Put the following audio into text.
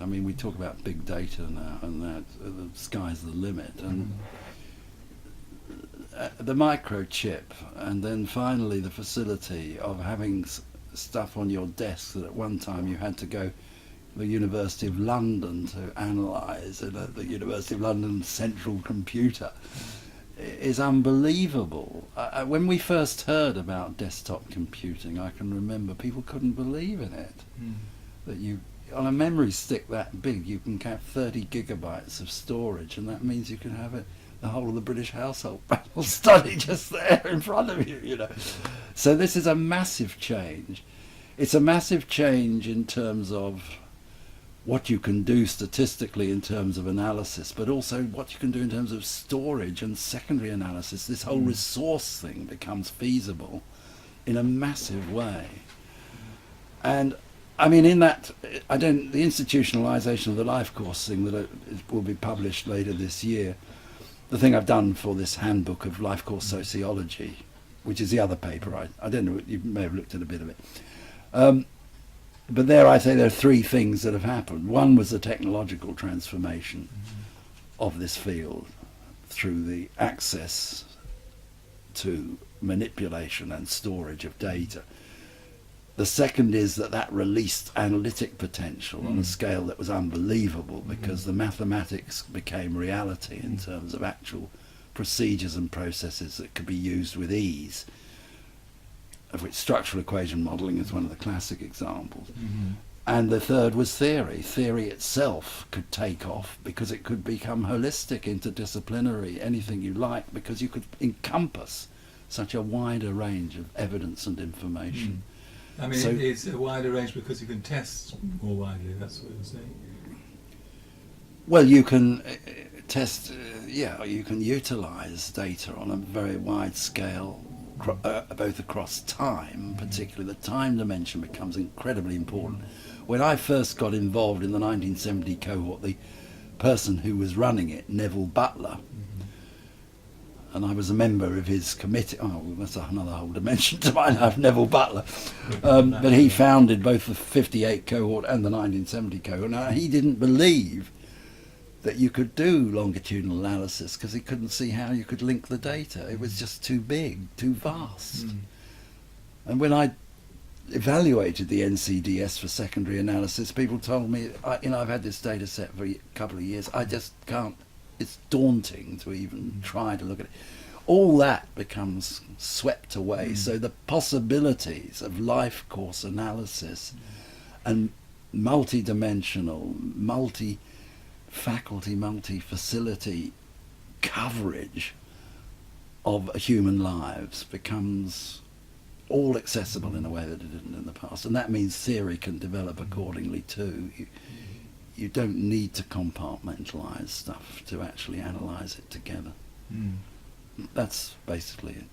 I mean, we talk about big data now, and that the sky's the limit, and the microchip, and then finally the facility of having stuff on your desk that at one time you had to go to the University of London to analyse, and at the University of London Central Computer, is unbelievable. When we first heard about desktop computing, I can remember people couldn't believe in it. That you, on a memory stick that big, you can have 30 gigabytes of storage, and that means you can have it, the whole of the British household battle study just there in front of you, you know. So this is a massive change. It's a massive change in terms of what you can do statistically in terms of analysis, but also what you can do in terms of storage and secondary analysis. This whole resource thing becomes feasible in a massive way. And I mean, in that, the institutionalization of the life course thing that will be published later this year, the thing I've done for this handbook of life course sociology, which is the other paper, I don't know, you may have looked at a bit of it. But there I say there are three things that have happened. One was the technological transformation of this field through the access to manipulation and storage of data. The second is that released analytic potential on a scale that was unbelievable, because the mathematics became reality in terms of actual procedures and processes that could be used with ease, of which structural equation modelling is one of the classic examples. And the third was theory. Theory itself could take off because it could become holistic, interdisciplinary, anything you like, because you could encompass such a wider range of evidence and information. I mean, so, it's a wider range because you can test more widely, that's what you're saying. Well, you can test, you can utilise data on a very wide scale, both across time, particularly the time dimension becomes incredibly important. When I first got involved in the 1970 cohort, the person who was running it, Neville Butler, and I was a member of his committee. Oh, that's another whole dimension to my life, Neville Butler. But he founded both the 58 cohort and the 1970 cohort. Now, he didn't believe that you could do longitudinal analysis because he couldn't see how you could link the data. It was just too big, too vast. And when I evaluated the NCDS for secondary analysis, people told me, I've had this data set for a couple of years, I just can't. It's daunting to even try to look at it. All that becomes swept away. So the possibilities of life course analysis and multi-dimensional, multi-faculty, multi-facility coverage of human lives becomes all accessible in a way that it didn't in the past. And that means theory can develop accordingly too. You don't need to compartmentalise stuff to actually analyse it together. That's basically it.